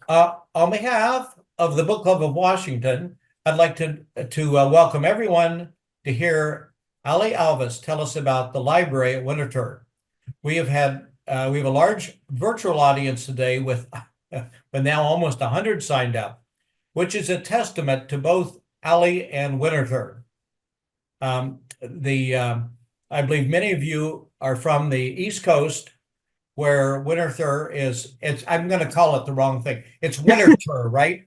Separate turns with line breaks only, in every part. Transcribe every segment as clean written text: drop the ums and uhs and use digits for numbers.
On behalf of the Book Club of Washington, I'd like to welcome everyone to hear Ali Alvis tell us about the library at Winterthur. We have a large virtual audience today with now almost 100 signed up, which is a testament to both Ali and Winterthur. I believe many of you are from the East Coast, where Winterthur is. I'm going to call it the wrong thing. It's Winterthur, right?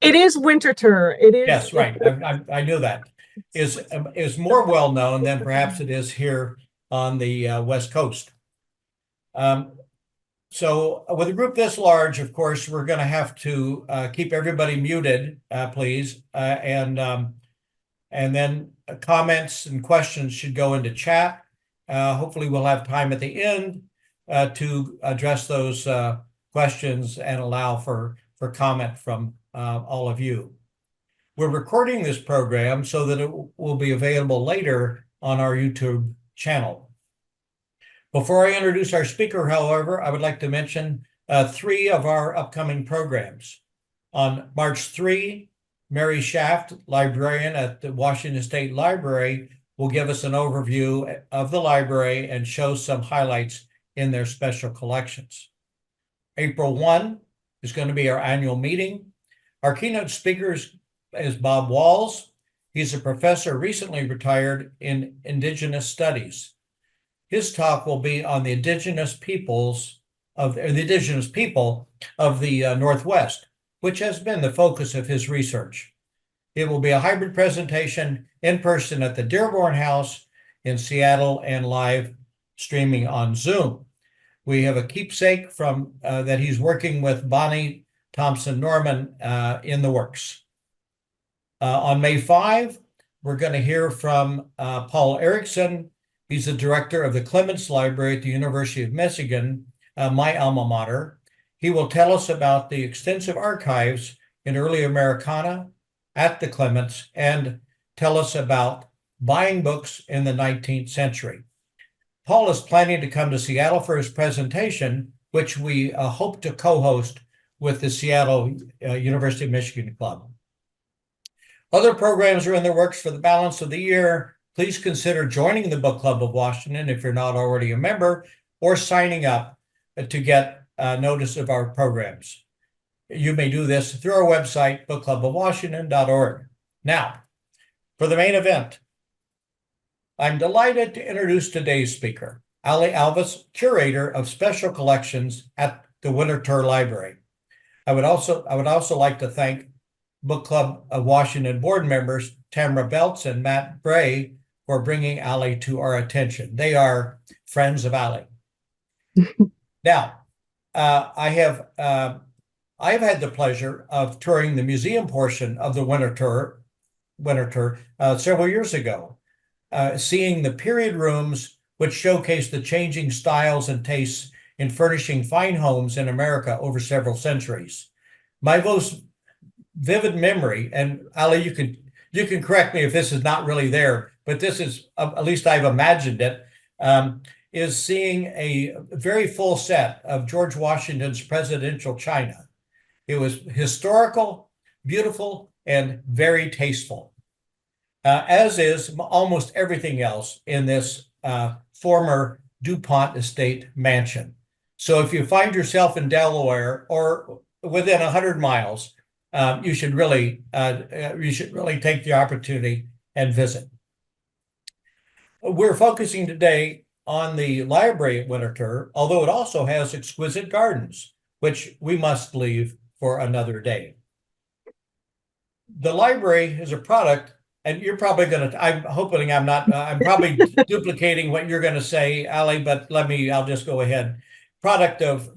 It is Winterthur. It is.
Yes, right. I knew that. Is more well known than perhaps it is here on the West Coast. So with a group this large, of course, we're going to have to keep everybody muted, please, and then comments and questions should go into chat. Hopefully, we'll have time at the end to address those questions and allow for comment from all of you. We're recording this program so that it will be available later on our YouTube channel. Before I introduce our speaker, however, I would like to mention 3 of our upcoming programs. On March 3, Mary Shaft, librarian at the Washington State Library, will give us an overview of the library and show some highlights in their special collections. April 1 is going to be our annual meeting. Our keynote speaker is Bob Walls. He's a professor recently retired in Indigenous Studies. His talk will be on the indigenous people of the Northwest, which has been the focus of his research. It will be a hybrid presentation in person at the Dearborn House in Seattle and live streaming on Zoom. We have a keepsake from that he's working with Bonnie Thompson Norman in the works. On May 5, we're going to hear from Paul Erickson. He's the director of the Clements Library at the University of Michigan, my alma mater. He will tell us about the extensive archives in early Americana at the Clements and tell us about buying books in the 19th century. Paul is planning to come to Seattle for his presentation, which we hope to co-host with the Seattle University of Michigan Club. Other programs are in the works for the balance of the year. Please consider joining the Book Club of Washington if you're not already a member, or signing up to get notice of our programs. You may do this through our website, bookclubofwashington.org. Now, for the main event, I'm delighted to introduce today's speaker, Ali Alvis, curator of special collections at the Winterthur Library. I would also like to thank Book Club of Washington board members Tamara Belts and Matt Bray for bringing Ali to our attention. They are friends of Ali. Now, I have had the pleasure of touring the museum portion of the Winterthur several years ago, seeing the period rooms which showcase the changing styles and tastes in furnishing fine homes in America over several centuries. My most vivid memory, and Ali, you can correct me if this is not really there, but this is, at least I've imagined it, is seeing a very full set of George Washington's presidential china. It was historical, beautiful, and very tasteful, as is almost everything else in this former DuPont estate mansion. So if you find yourself in Delaware or within 100 miles, you should really take the opportunity and visit. We're focusing today on the library at Winterthur, although it also has exquisite gardens, which we must leave for another day. The library is a product, and you're probably going to, I'm hoping I'm not, I'm probably duplicating what you're going to say, Ali, but I'll just go ahead. Product of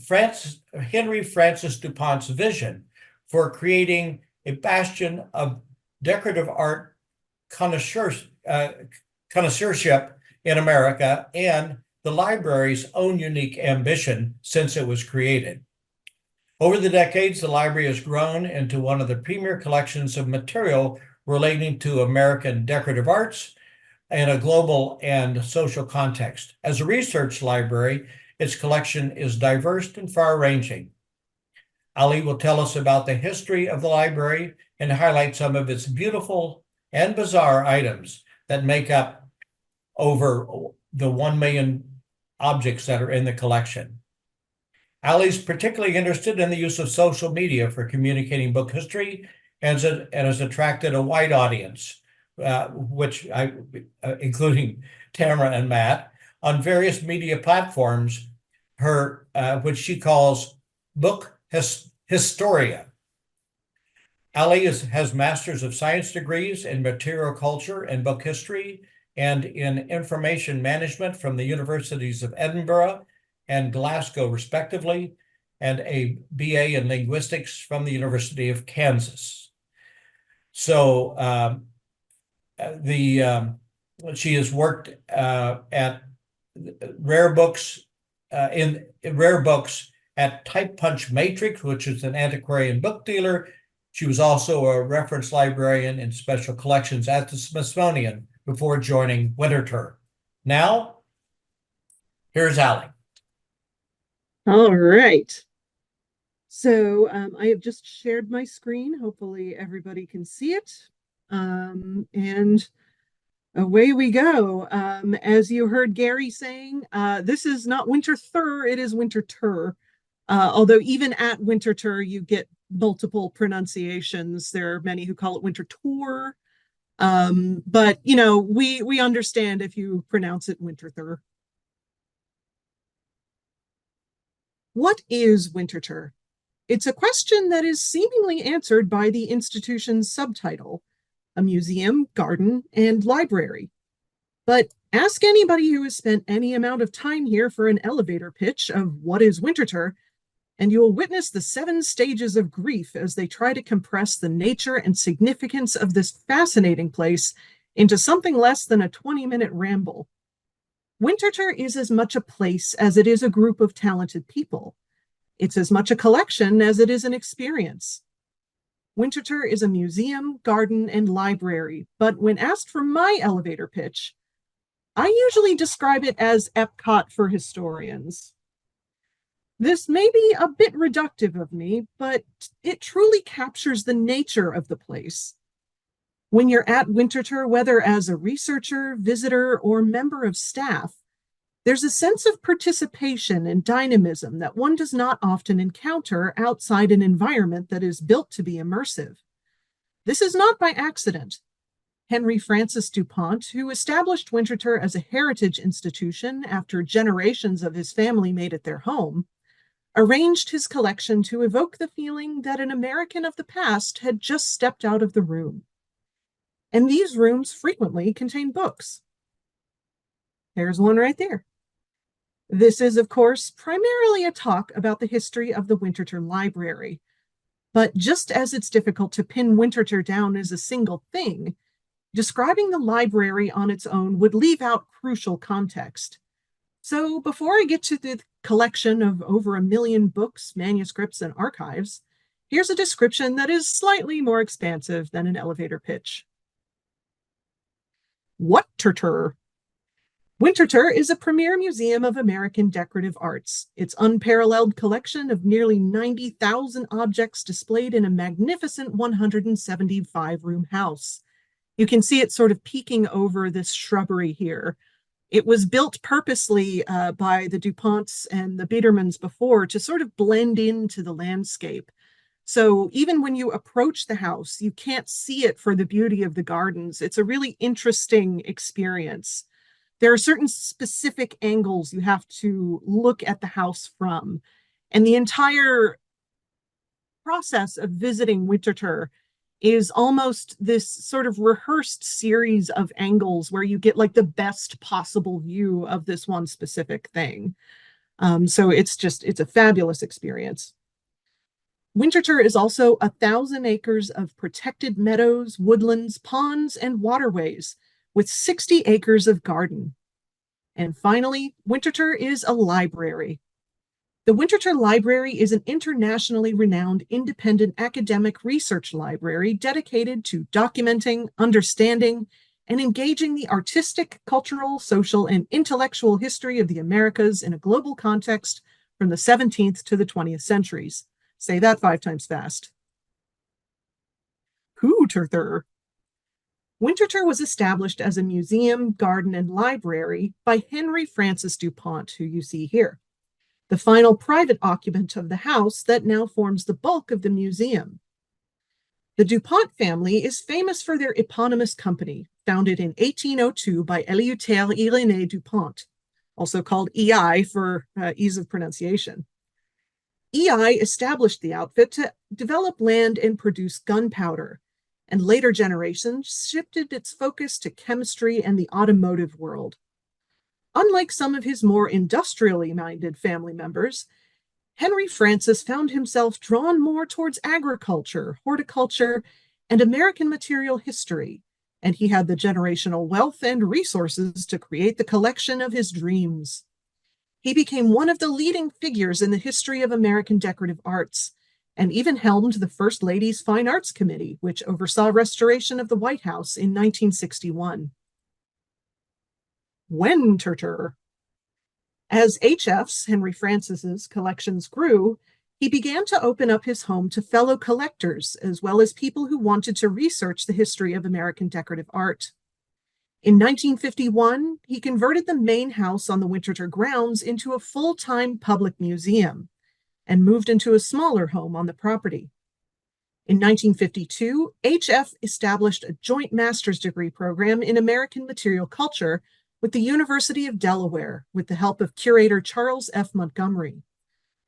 Henry Francis DuPont's vision for creating a bastion of decorative art connoisseurship in America, and the library's own unique ambition since it was created. Over the decades, the library has grown into one of the premier collections of material relating to American decorative arts in a global and social context. As a research library, its collection is diverse and far-ranging. Ali will tell us about the history of the library and highlight some of its beautiful and bizarre items that make up over the 1 million objects that are in the collection. Ali's particularly interested in the use of social media for communicating book history and has attracted a wide audience, including Tamara and Matt, on various media platforms, which she calls book historia. Ali has Masters of Science degrees in material culture and book history and in information management from the Universities of Edinburgh and Glasgow, respectively, and a BA in linguistics from the University of Kansas. So she has worked at rare books at Type Punch Matrix, which is an antiquarian book dealer. She was also a reference librarian in special collections at the Smithsonian before joining Winterthur. Now, here's Ali.
All right. So I have just shared my screen. Hopefully everybody can see it. And away we go. As you heard Gary saying, this is not Winterthur, it is Winterthur. Although even at Winterthur, you get multiple pronunciations. There are many who call it Winterthur. But, you know, we understand if you pronounce it Winterthur. What is Winterthur? It's a question that is seemingly answered by the institution's subtitle, a museum, garden, and library. But ask anybody who has spent any amount of time here for an elevator pitch of what is Winterthur, and you will witness the 7 stages of grief as they try to compress the nature and significance of this fascinating place into something less than a 20-minute ramble. Winterthur is as much a place as it is a group of talented people. It's as much a collection as it is an experience. Winterthur is a museum, garden, and library, but when asked for my elevator pitch, I usually describe it as Epcot for historians. This may be a bit reductive of me, but it truly captures the nature of the place. When you're at Winterthur, whether as a researcher, visitor, or member of staff, there's a sense of participation and dynamism that one does not often encounter outside an environment that is built to be immersive. This is not by accident. Henry Francis Pont, who established Winterthur as a heritage institution after generations of his family made it their home, arranged his collection to evoke the feeling that an American of the past had just stepped out of the room. And these rooms frequently contain books. There's one right there. This is, of course, primarily a talk about the history of the Winterthur Library. But just as it's difficult to pin Winterthur down as a single thing, describing the library on its own would leave out crucial context. So before I get to the collection of over 1 million books, manuscripts, and archives, here's a description that is slightly more expansive than an elevator pitch. Winterthur. Winterthur is a premier museum of American decorative arts. Its unparalleled collection of nearly 90,000 objects displayed in a magnificent 175-room house. You can see it sort of peeking over this shrubbery here. It was built purposely by the DuPonts and the Biedermans before to sort of blend into the landscape. So even when you approach the house, you can't see it for the beauty of the gardens. It's a really interesting experience. There are certain specific angles you have to look at the house from. And the entire process of visiting Winterthur is almost this sort of rehearsed series of angles where you get like the best possible view of this one specific thing. So it's a fabulous experience. Winterthur is also 1,000 acres of protected meadows, woodlands, ponds, and waterways, with 60 acres of garden. And finally, Winterthur is a library. The Winterthur Library is an internationally renowned independent academic research library dedicated to documenting, understanding, and engaging the artistic, cultural, social, and intellectual history of the Americas in a global context from the 17th to the 20th centuries. Say that 5 times fast. Winterthur. Winterthur was established as a museum, garden, and library by Henry Francis DuPont, who you see here, the final private occupant of the house that now forms the bulk of the museum. The DuPont family is famous for their eponymous company, founded in 1802 by Eleuthère Irénée DuPont, also called EI for ease of pronunciation. EI established the outfit to develop land and produce gunpowder, and later generations shifted its focus to chemistry and the automotive world. Unlike some of his more industrially minded family members, Henry Francis found himself drawn more towards agriculture, horticulture, and American material history, and he had the generational wealth and resources to create the collection of his dreams. He became one of the leading figures in the history of American decorative arts, and even helmed the First Lady's Fine Arts Committee, which oversaw restoration of the White House in 1961. Winterthur. As HF's, Henry Francis's, collections grew, he began to open up his home to fellow collectors, as well as people who wanted to research the history of American decorative art. In 1951, he converted the main house on the Winterthur grounds into a full-time public museum and moved into a smaller home on the property. In 1952, HF established a joint master's degree program in American material culture with the University of Delaware, with the help of curator Charles F. Montgomery.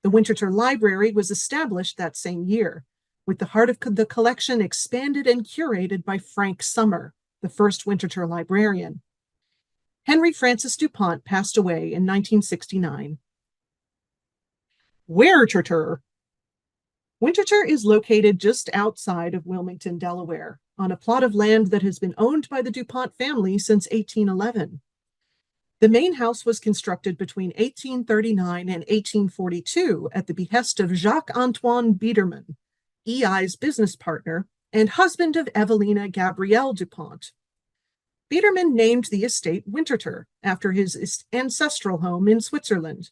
The Winterthur Library was established that same year, with the heart of the collection expanded and curated by Frank Summer, the first Winterthur librarian. Henry Francis DuPont passed away in 1969. Winterthur. Winterthur is located just outside of Wilmington, Delaware, on a plot of land that has been owned by the DuPont family since 1811. The main house was constructed between 1839 and 1842 at the behest of Jacques-Antoine Biederman, EI's business partner and husband of Evelina Gabrielle DuPont. Biederman named the estate Winterthur after his ancestral home in Switzerland.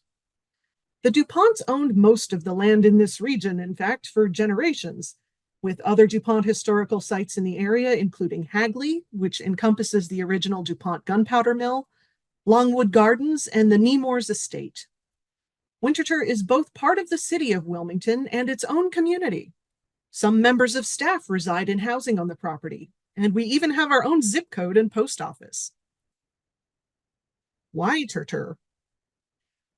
The DuPonts owned most of the land in this region, in fact, for generations, with other DuPont historical sites in the area, including Hagley, which encompasses the original DuPont gunpowder mill, Longwood Gardens, and the Nemours Estate. Winterthur is both part of the city of Wilmington and its own community. Some members of staff reside in housing on the property, and we even have our own zip code and post office. Winterthur.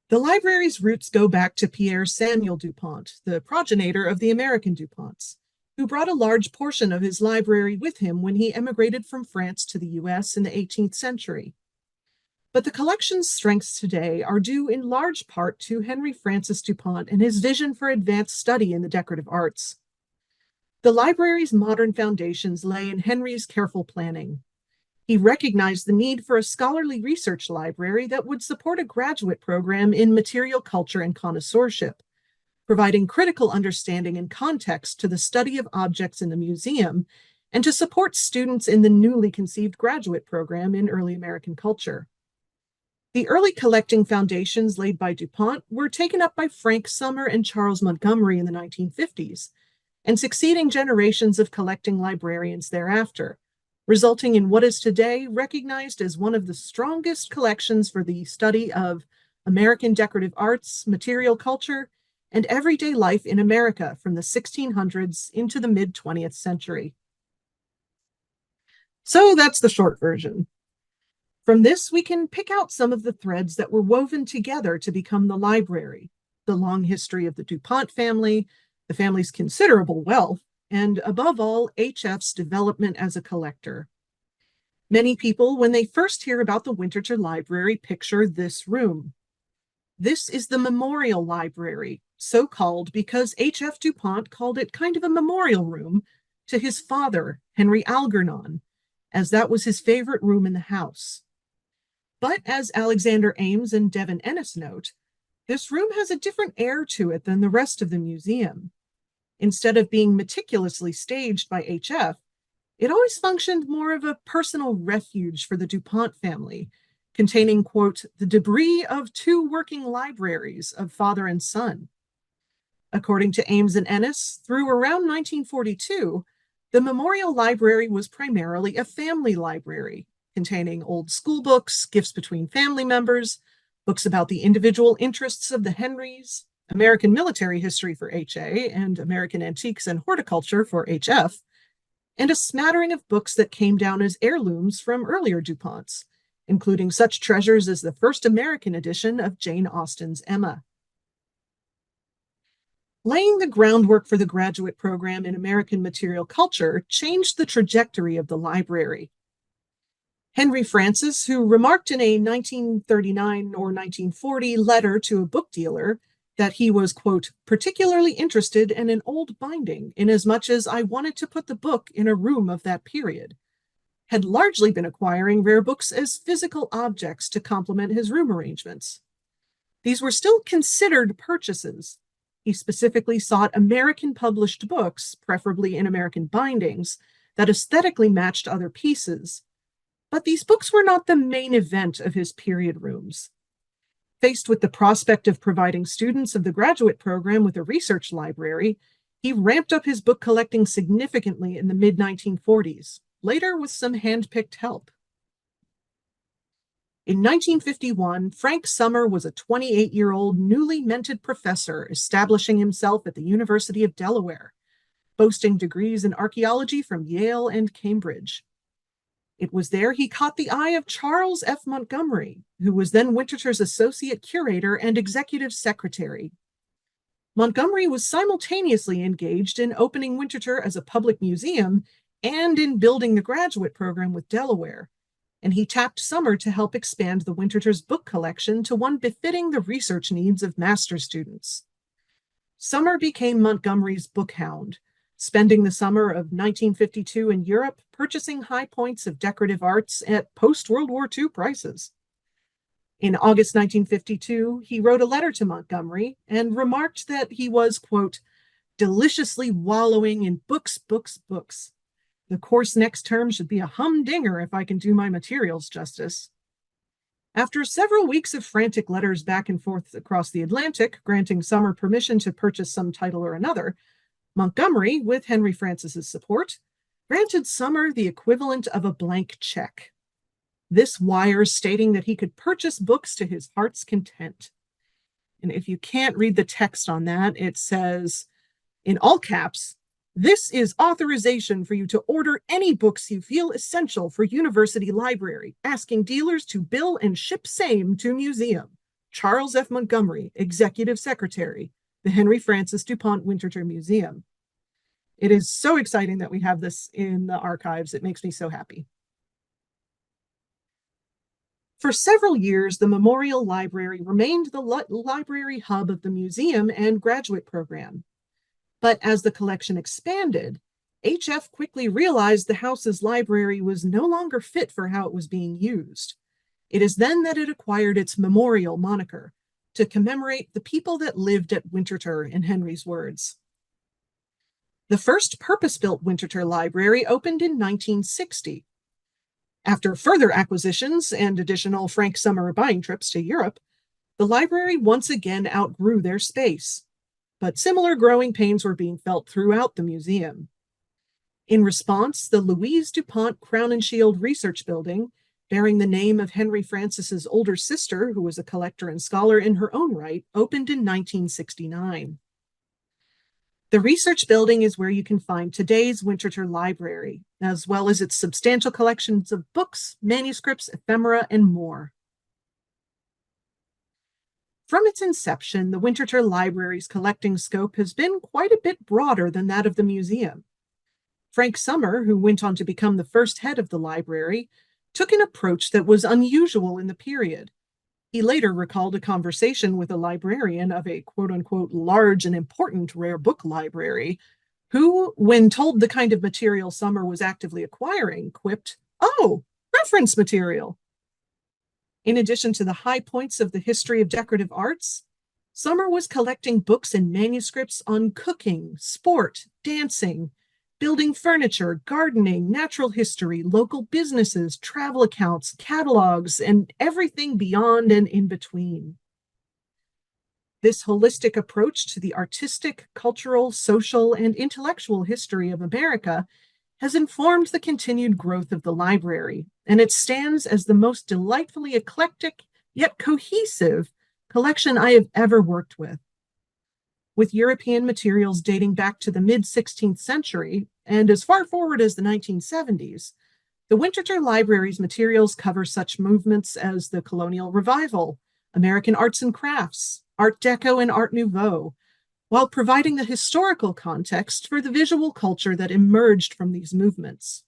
The library's roots go back to Pierre Samuel DuPont, the progenitor of the American DuPonts, who brought a large portion of his library with him when he emigrated from France to the US in the 18th century. But the collection's strengths today are due in large part to Henry Francis DuPont and his vision for advanced study in the decorative arts. The library's modern foundations lay in Henry's careful planning. He recognized the need for a scholarly research library that would support a graduate program in material culture and connoisseurship, providing critical understanding and context to the study of objects in the museum and to support students in the newly conceived graduate program in early American culture. The early collecting foundations laid by DuPont were taken up by Frank Summer and Charles Montgomery in the 1950s, and succeeding generations of collecting librarians thereafter, resulting in what is today recognized as one of the strongest collections for the study of American decorative arts, material culture, and everyday life in America from the 1600s into the mid-20th century. So that's the short version. From this, we can pick out some of the threads that were woven together to become the library, the long history of the DuPont family, the family's considerable wealth, and above all, HF's development as a collector. Many people, when they first hear about the Winterthur Library, picture this room. This is the Memorial Library, so called because H.F. DuPont called it kind of a memorial room to his father, Henry Algernon, as that was his favorite room in the house. But as Alexander Ames and Devin Ennis note, this room has a different air to it than the rest of the museum. Instead of being meticulously staged by HF, it always functioned more of a personal refuge for the DuPont family, containing, quote, the debris of 2 working libraries of father and son. According to Ames and Ennis, through around 1942, the Memorial Library was primarily a family library, containing old school books, gifts between family members, books about the individual interests of the Henrys, American military history for HA, and American antiques and horticulture for HF, and a smattering of books that came down as heirlooms from earlier DuPonts, including such treasures as the first American edition of Jane Austen's Emma. Laying the groundwork for the graduate program in American material culture changed the trajectory of the library. Henry Francis, who remarked in a 1939 or 1940 letter to a book dealer that he was, quote, particularly interested in an old binding, inasmuch as I wanted to put the book in a room of that period, had largely been acquiring rare books as physical objects to complement his room arrangements. These were still considered purchases. He specifically sought American published books, preferably in American bindings, that aesthetically matched other pieces. But these books were not the main event of his period rooms. Faced with the prospect of providing students of the graduate program with a research library, he ramped up his book collecting significantly in the mid-1940s, later with some hand-picked help. In 1951, Frank Summer was a 28-year-old newly minted professor establishing himself at the University of Delaware, boasting degrees in archaeology from Yale and Cambridge. It was there he caught the eye of Charles F. Montgomery, who was then Winterthur's associate curator and executive secretary. Montgomery was simultaneously engaged in opening Winterthur as a public museum and in building the graduate program with Delaware, and he tapped Summer to help expand the Winterthur's book collection to one befitting the research needs of master students. Summer became Montgomery's book hound, spending the summer of 1952 in Europe purchasing high points of decorative arts at post-World War II prices. In August 1952, he wrote a letter to Montgomery and remarked that he was, quote, deliciously wallowing in books, books, books. The course next term should be a humdinger if I can do my materials justice. After several weeks of frantic letters back and forth across the Atlantic, granting Summer permission to purchase some title or another, Montgomery, with Henry Francis's support, granted Summer the equivalent of a blank check. This wire stating that he could purchase books to his heart's content. And if you can't read the text on that, it says, in all caps, this is authorization for you to order any books you feel essential for university library, asking dealers to bill and ship same to museum. Charles F. Montgomery, Executive Secretary, the Henry Francis DuPont Winterthur Museum. It is so exciting that we have this in the archives. It makes me so happy. For several years, the Memorial Library remained the library hub of the museum and graduate program. But as the collection expanded, HF quickly realized the house's library was no longer fit for how it was being used. It is then that it acquired its Memorial moniker to commemorate the people that lived at Winterthur, in Henry's words. The first purpose-built Winterthur Library opened in 1960. After further acquisitions and additional Frank Summer buying trips to Europe, the library once again outgrew their space. But similar growing pains were being felt throughout the museum. In response, the Louise DuPont Crown and Shield Research Building, bearing the name of Henry Francis's older sister, who was a collector and scholar in her own right, opened in 1969. The research building is where you can find today's Winterthur Library, as well as its substantial collections of books, manuscripts, ephemera, and more. From its inception, the Winterthur Library's collecting scope has been quite a bit broader than that of the museum. Frank Summer, who went on to become the first head of the library, took an approach that was unusual in the period. He later recalled a conversation with a librarian of a quote-unquote large and important rare book library, who, when told the kind of material Summer was actively acquiring, quipped, "Oh, reference material." In addition to the high points of the history of decorative arts, Summer was collecting books and manuscripts on cooking, sport, dancing, building furniture, gardening, natural history, local businesses, travel accounts, catalogs, and everything beyond and in between. This holistic approach to the artistic, cultural, social, and intellectual history of America has informed the continued growth of the library, and it stands as the most delightfully eclectic yet cohesive collection I have ever worked with. With European materials dating back to the mid-16th century and as far forward as the 1970s, the Winterthur Library's materials cover such movements as the Colonial Revival, American arts and crafts, Art Deco, and Art Nouveau, while providing the historical context for the visual culture that emerged from these movements.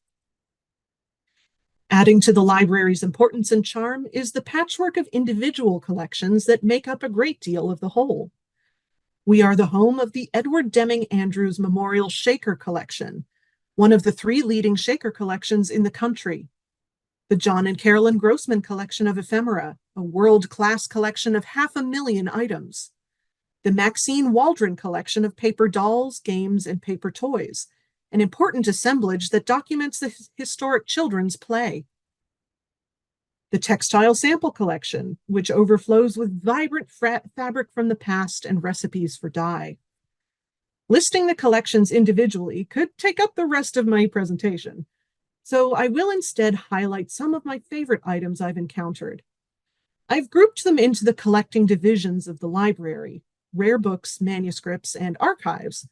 Adding to the library's importance and charm is the patchwork of individual collections that make up a great deal of the whole. We are the home of the Edward Deming Andrews Memorial Shaker Collection, one of the 3 leading shaker collections in the country. The John and Carolyn Grossman Collection of Ephemera, a world-class collection of 500,000 items. The Maxine Waldron Collection of paper dolls, games, and paper toys, an important assemblage that documents the historic children's play. The Textile Sample Collection, which overflows with vibrant fabric from the past and recipes for dye. Listing the collections individually could take up the rest of my presentation, so I will instead highlight some of my favorite items I've encountered. I've grouped them into the collecting divisions of the library: rare books, manuscripts, and archives,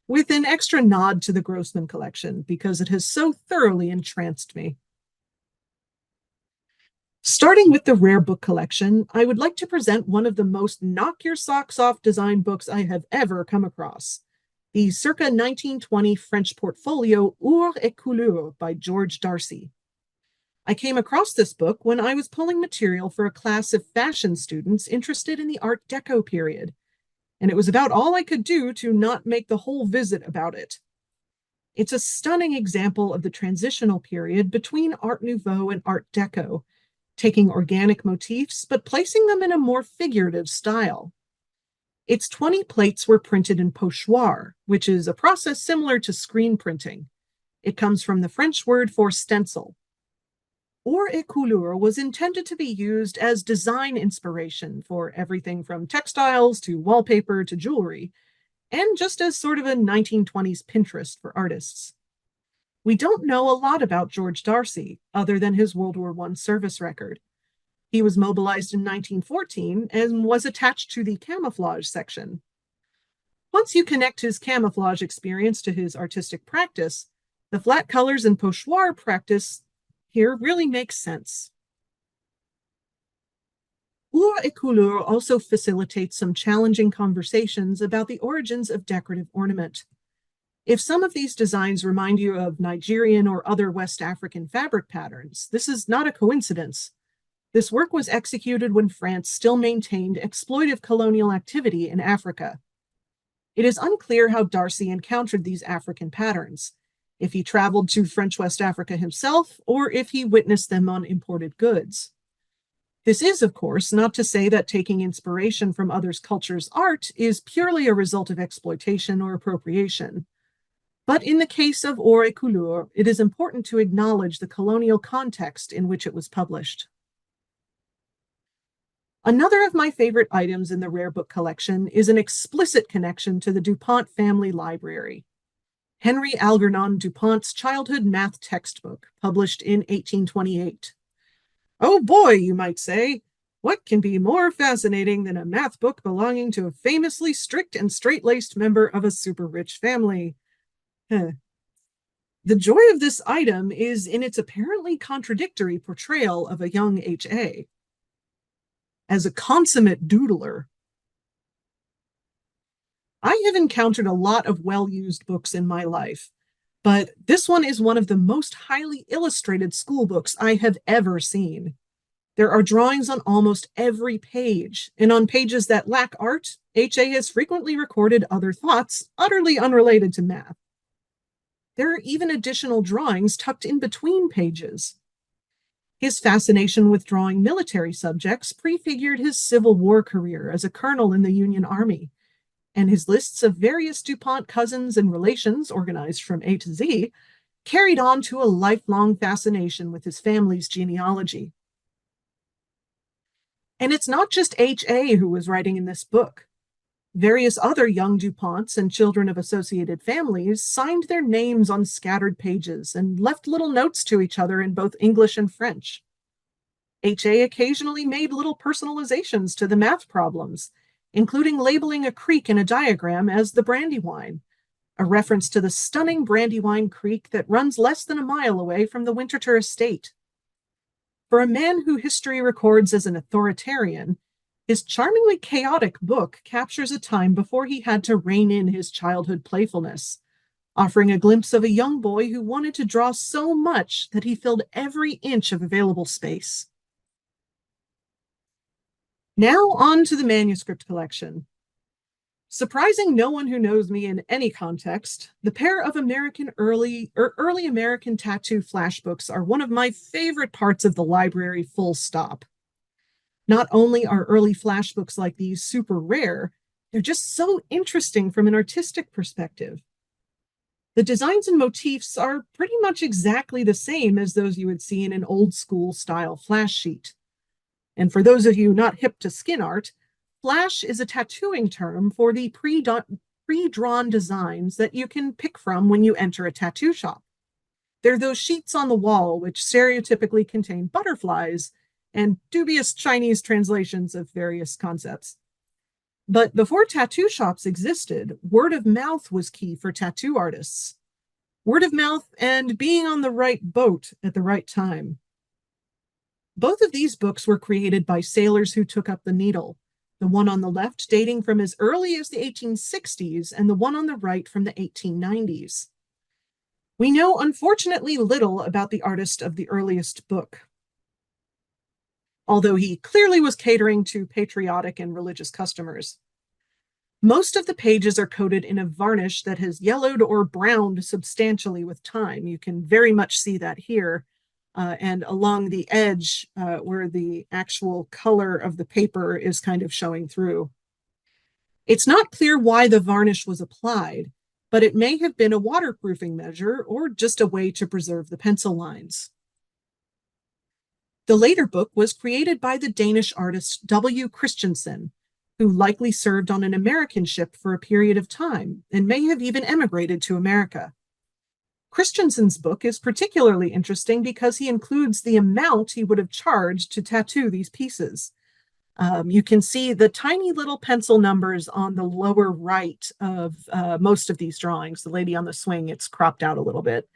with an extra nod to the Grossman collection because it has so thoroughly entranced me. Starting with the rare book collection, I would like to present one of the most knock-your-socks-off design books I have ever come across, the circa 1920 French portfolio Ur et Couleur by George Darcy. I came across this book when I was pulling material for a class of fashion students interested in the Art Deco period, and it was about all I could do to not make the whole visit about it. It's a stunning example of the transitional period between Art Nouveau and Art Deco, taking organic motifs but placing them in a more figurative style. Its 20 plates were printed in pochoir, which is a process similar to screen printing. It comes from the French word for stencil. Ur et Couleur was intended to be used as design inspiration for everything from textiles to wallpaper to jewelry, and just as sort of a 1920s Pinterest for artists. We don't know a lot about George Darcy, other than his World War I service record. He was mobilized in 1914 and was attached to the camouflage section. Once you connect his camouflage experience to his artistic practice, the flat colors and pochoir practice here really makes sense. Ur et Couleur also facilitates some challenging conversations about the origins of decorative ornament. If some of these designs remind you of Nigerian or other West African fabric patterns, this is not a coincidence. This work was executed when France still maintained exploitive colonial activity in Africa. It is unclear how Darcy encountered these African patterns, if he traveled to French West Africa himself, or if he witnessed them on imported goods. This is, of course, not to say that taking inspiration from others' cultures' art is purely a result of exploitation or appropriation. But in the case of Ur et Couleur, it is important to acknowledge the colonial context in which it was published. Another of my favorite items in the rare book collection is an explicit connection to the DuPont family library. Henry Algernon DuPont's childhood math textbook, published in 1828. Oh boy, you might say, what can be more fascinating than a math book belonging to a famously strict and straight-laced member of a super-rich family? The joy of this item is in its apparently contradictory portrayal of a young H.A. as a consummate doodler. I have encountered a lot of well-used books in my life, but this one is one of the most highly illustrated school books I have ever seen. There are drawings on almost every page, and on pages that lack art, H.A. has frequently recorded other thoughts utterly unrelated to math. There are even additional drawings tucked in between pages. His fascination with drawing military subjects prefigured his Civil War career as a colonel in the Union Army, and his lists of various DuPont cousins and relations, organized from A to Z, carried on to a lifelong fascination with his family's genealogy. And it's not just H.A. who was writing in this book. Various other young DuPonts and children of associated families signed their names on scattered pages and left little notes to each other in both English and French. HA occasionally made little personalizations to the math problems, including labeling a creek in a diagram as the Brandywine, a reference to the stunning Brandywine Creek that runs less than a mile away from the Winterthur estate. For a man who history records as an authoritarian, his charmingly chaotic book captures a time before he had to rein in his childhood playfulness, offering a glimpse of a young boy who wanted to draw so much that he filled every inch of available space. Now on to the manuscript collection. Surprising no one who knows me in any context, the pair of early American tattoo flashbooks are one of my favorite parts of the library, full stop. Not only are early flashbooks like these super rare, they're just so interesting from an artistic perspective. The designs and motifs are pretty much exactly the same as those you would see in an old school style flash sheet. And for those of you not hip to skin art, flash is a tattooing term for the pre-drawn designs that you can pick from when you enter a tattoo shop. They're those sheets on the wall which stereotypically contain butterflies and dubious Chinese translations of various concepts. But before tattoo shops existed, word of mouth was key for tattoo artists. Word of mouth and being on the right boat at the right time. Both of these books were created by sailors who took up the needle, the one on the left dating from as early as the 1860s and the one on the right from the 1890s. We know unfortunately little about the artist of the earliest book, although he clearly was catering to patriotic and religious customers. Most of the pages are coated in a varnish that has yellowed or browned substantially with time. You can very much see that here. And along the edge where the actual color of the paper is kind of showing through. It's not clear why the varnish was applied, but it may have been a waterproofing measure or just a way to preserve the pencil lines. The later book was created by the Danish artist W. Christensen, who likely served on an American ship for a period of time and may have even emigrated to America. Christensen's book is particularly interesting because he includes the amount he would have charged to tattoo these pieces. You can see the tiny little pencil numbers on the lower right of most of these drawings. The lady on the swing, it's cropped out a little bit.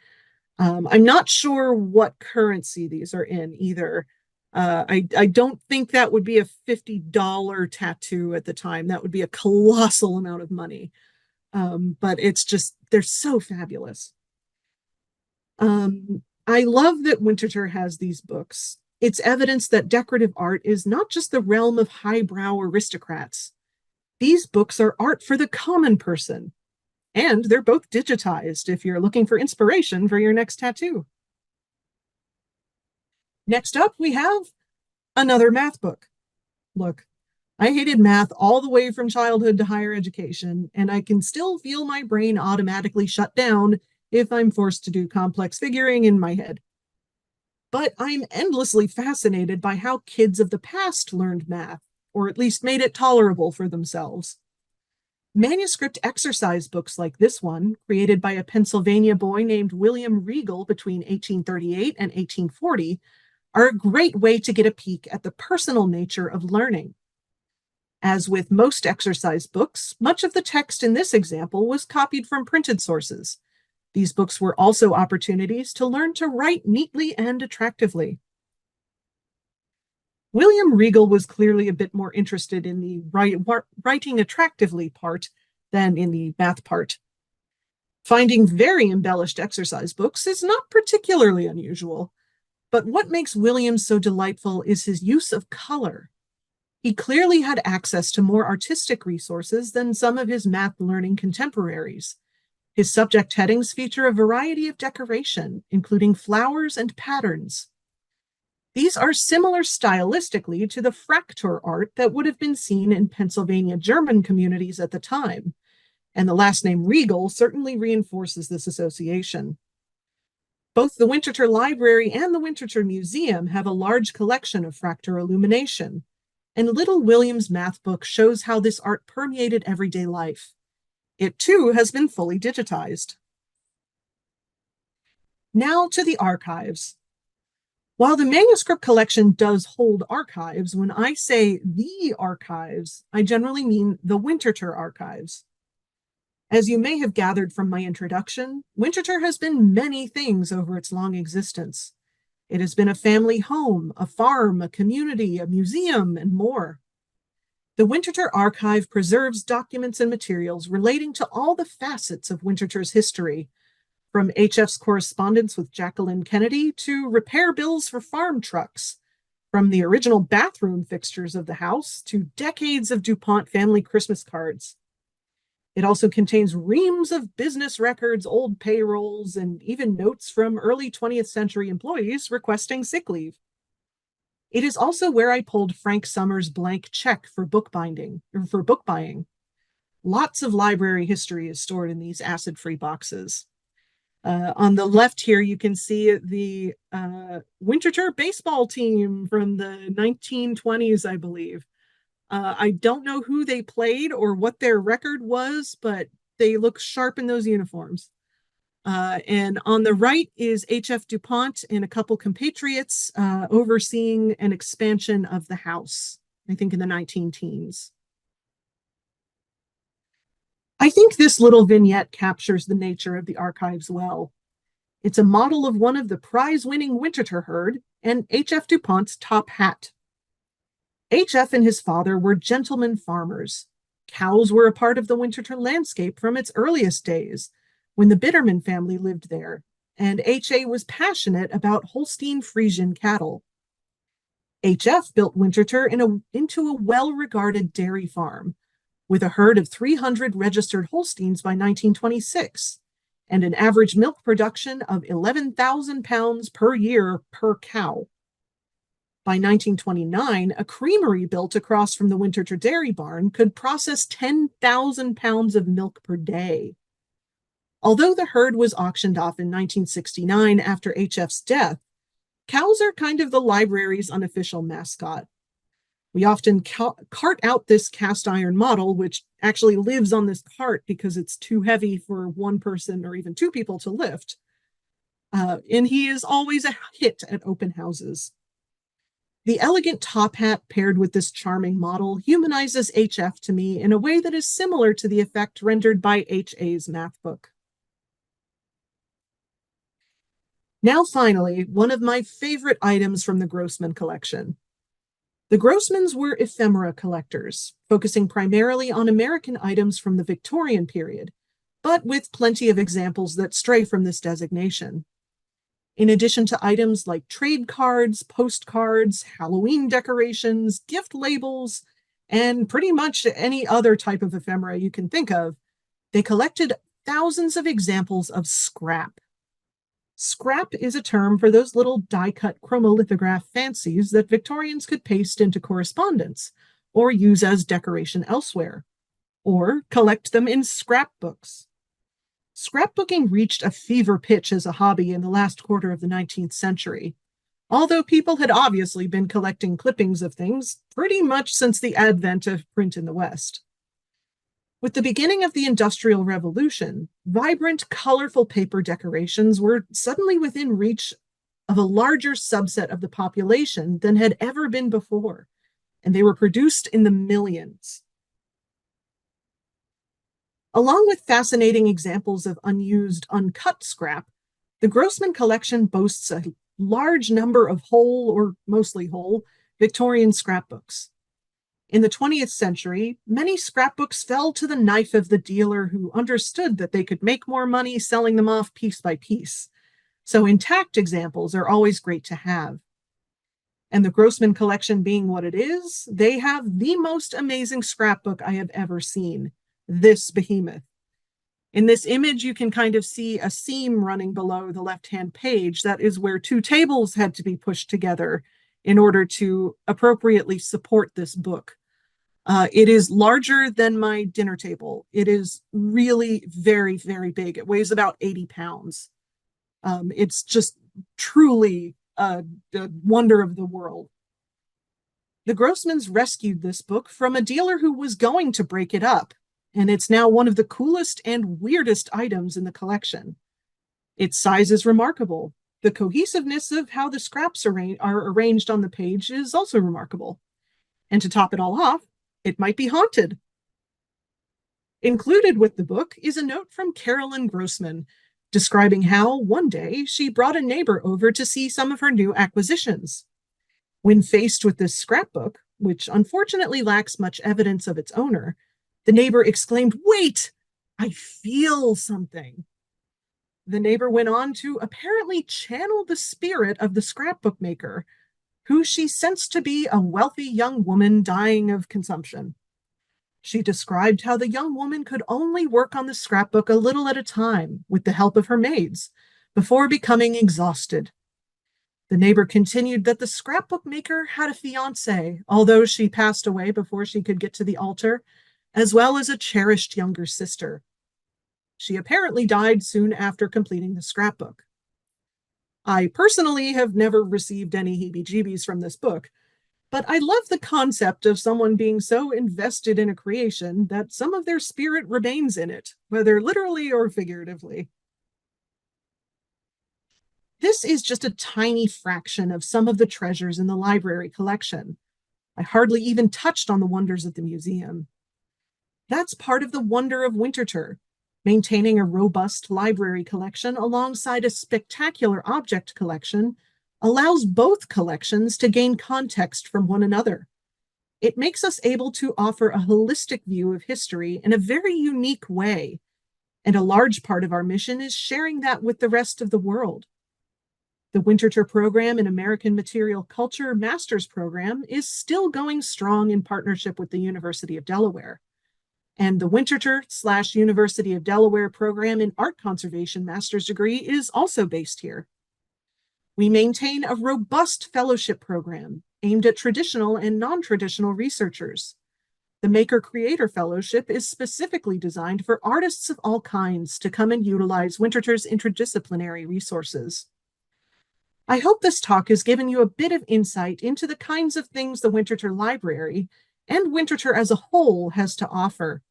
I'm not sure what currency these are in either. I don't think that would be a $50 tattoo at the time. That would be a colossal amount of money. But it's just, they're so fabulous. I love that Winterthur has these books. It's evidence that decorative art is not just the realm of highbrow aristocrats. These books are art for the common person. And they're both digitized if you're looking for inspiration for your next tattoo. Next up, we have another math book. Look, I hated math all the way from childhood to higher education, and I can still feel my brain automatically shut down if I'm forced to do complex figuring in my head. But I'm endlessly fascinated by how kids of the past learned math, or at least made it tolerable for themselves. Manuscript exercise books like this one, created by a Pennsylvania boy named William Regal between 1838 and 1840, are a great way to get a peek at the personal nature of learning. As with most exercise books, much of the text in this example was copied from printed sources. These books were also opportunities to learn to write neatly and attractively. William Regal was clearly a bit more interested in the writing attractively part than in the math part. Finding very embellished exercise books is not particularly unusual, but what makes William so delightful is his use of color. He clearly had access to more artistic resources than some of his math learning contemporaries. His subject headings feature a variety of decoration, including flowers and patterns. These are similar stylistically to the Fraktur art that would have been seen in Pennsylvania German communities at the time, and the last name Regal certainly reinforces this association. Both the Winterthur Library and the Winterthur Museum have a large collection of Fraktur illumination, And Little William's math book shows how this art permeated everyday life. It too has been fully digitized. Now to the archives. While the manuscript collection does hold archives, when I say the archives, I generally mean the Winterthur archives. As you may have gathered from my introduction, Winterthur has been many things over its long existence. It has been a family home, a farm, a community, a museum, and more. The Winterthur Archive preserves documents and materials relating to all the facets of Winterthur's history, from HF's correspondence with Jacqueline Kennedy to repair bills for farm trucks, from the original bathroom fixtures of the house to decades of DuPont family Christmas cards. It also contains reams of business records, old payrolls, and even notes from early 20th century employees requesting sick leave. It is also where I pulled Frank Summers' blank check for book buying. Lots of library history is stored in these acid-free boxes. On the left here, you can see the Winterthur baseball team from the 1920s, I believe. I don't know who they played or what their record was, but they look sharp in those uniforms. And on the right is H.F. DuPont and a couple compatriots overseeing an expansion of the house, I think in the 19-teens. I think this little vignette captures the nature of the archives well. It's a model of one of the prize-winning Winterthur herd and H.F. DuPont's top hat. H.F. and his father were gentlemen farmers. Cows were a part of the Winterthur landscape from its earliest days, when the Bitterman family lived there, and H.A. was passionate about Holstein Friesian cattle. H.F. built Winterthur into a well-regarded dairy farm, with a herd of 300 registered Holsteins by 1926, and an average milk production of 11,000 pounds per year per cow. By 1929, a creamery built across from the Winterthur dairy barn could process 10,000 pounds of milk per day. Although the herd was auctioned off in 1969 after HF's death, cows are kind of the library's unofficial mascot. We often cart out this cast iron model, which actually lives on this cart because it's too heavy for one person or even two people to lift. And he is always a hit at open houses. The elegant top hat paired with this charming model humanizes HF to me in a way that is similar to the effect rendered by HA's math book. Now, finally, one of my favorite items from the Grossman collection. The Grossmans were ephemera collectors, focusing primarily on American items from the Victorian period, but with plenty of examples that stray from this designation. In addition to items like trade cards, postcards, Halloween decorations, gift labels, and pretty much any other type of ephemera you can think of, they collected thousands of examples of scrap. Scrap is a term for those little die-cut chromolithograph fancies that Victorians could paste into correspondence or use as decoration elsewhere, or collect them in scrapbooks. Scrapbooking reached a fever pitch as a hobby in the last quarter of the 19th century, although people had obviously been collecting clippings of things pretty much since the advent of print in the West. With the beginning of the Industrial Revolution, vibrant, colorful paper decorations were suddenly within reach of a larger subset of the population than had ever been before, and they were produced in the millions. Along with fascinating examples of unused, uncut scrap, the Grossman collection boasts a large number of whole, or mostly whole, Victorian scrapbooks. In the 20th century, many scrapbooks fell to the knife of the dealer who understood that they could make more money selling them off piece by piece. So intact examples are always great to have. And the Grossman collection being what it is, they have the most amazing scrapbook I have ever seen, this behemoth. In this image, you can kind of see a seam running below the left-hand page. That is where two tables had to be pushed together in order to appropriately support this book. It is larger than my dinner table. It is really very, very big. It weighs about 80 pounds. It's just truly a wonder of the world. The Grossmans rescued this book from a dealer who was going to break it up, and it's now one of the coolest and weirdest items in the collection. Its size is remarkable. The cohesiveness of how the scraps are arranged on the page is also remarkable. And to top it all off, it might be haunted. Included with the book is a note from Carolyn Grossman describing how one day she brought a neighbor over to see some of her new acquisitions. When faced with this scrapbook, which unfortunately lacks much evidence of its owner, the neighbor exclaimed, "Wait, I feel something." The neighbor went on to apparently channel the spirit of the scrapbook maker, who she sensed to be a wealthy young woman dying of consumption. She described how the young woman could only work on the scrapbook a little at a time with the help of her maids before becoming exhausted. The neighbor continued that the scrapbook maker had a fiancé, although she passed away before she could get to the altar, as well as a cherished younger sister. She apparently died soon after completing the scrapbook. I personally have never received any heebie-jeebies from this book, but I love the concept of someone being so invested in a creation that some of their spirit remains in it, whether literally or figuratively. This is just a tiny fraction of some of the treasures in the library collection. I hardly even touched on the wonders of the museum. That's part of the wonder of Winterthur. Maintaining a robust library collection alongside a spectacular object collection allows both collections to gain context from one another. It makes us able to offer a holistic view of history in a very unique way, and a large part of our mission is sharing that with the rest of the world. The Winterthur program in American Material Culture Master's Program is still going strong in partnership with the University of Delaware. And the Winterthur/University of Delaware program in Art Conservation Master's degree is also based here. We maintain a robust fellowship program aimed at traditional and non-traditional researchers. The Maker-Creator Fellowship is specifically designed for artists of all kinds to come and utilize Winterthur's interdisciplinary resources. I hope this talk has given you a bit of insight into the kinds of things the Winterthur Library and Winterthur as a whole has to offer.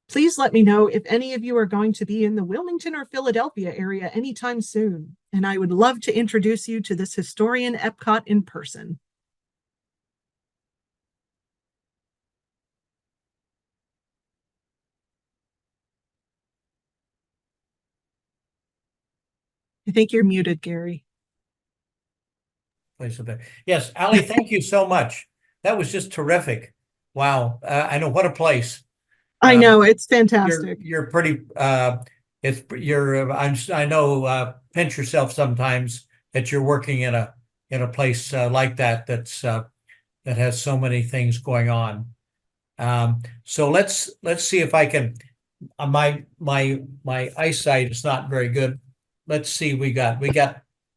Please let me know if any of you are going to be in the Wilmington or Philadelphia area anytime soon, and I would love to introduce you to this historian Epcot in person. I think you're muted, Gary.
Yes, Ali, thank you so much. That was just terrific. Wow. I know, what a place.
I know, it's fantastic.
You're pretty, I know, pinch yourself sometimes that you're working in a place like that, that has so many things going on. So let's see if I can, my eyesight is not very good. Let's see, we got,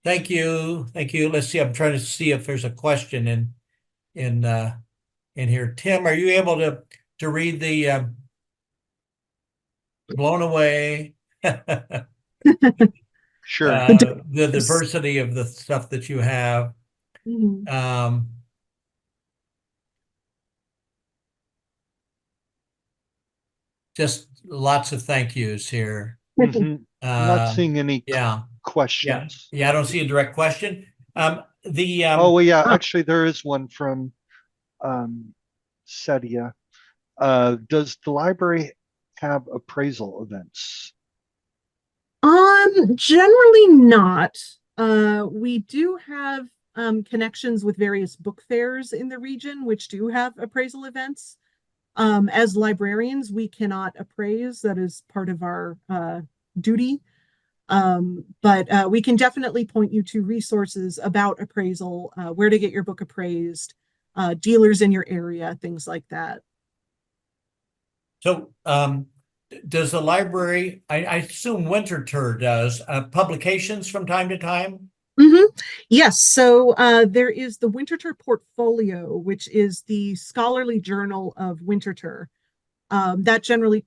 thank you. Let's see, I'm trying to see if there's a question in here. Tim, are you able to read the blown away?
Sure.
The diversity of the stuff that you have.
Mhm.
Just lots of thank yous here.
I'm not seeing any questions.
Yeah, I don't see a direct question.
Oh, well, yeah, actually, there is one from Sedia. Does the library have appraisal events?
Generally not. We do have connections with various book fairs in the region, which do have appraisal events. As librarians, we cannot appraise. That is part of our duty. But we can definitely point you to resources about appraisal, where to get your book appraised, dealers in your area, things like that.
So, does the library, I assume Winterthur does, publications from time to time?
Mm-hmm. Yes, so there is the Winterthur Portfolio, which is the scholarly journal of Winterthur. That generally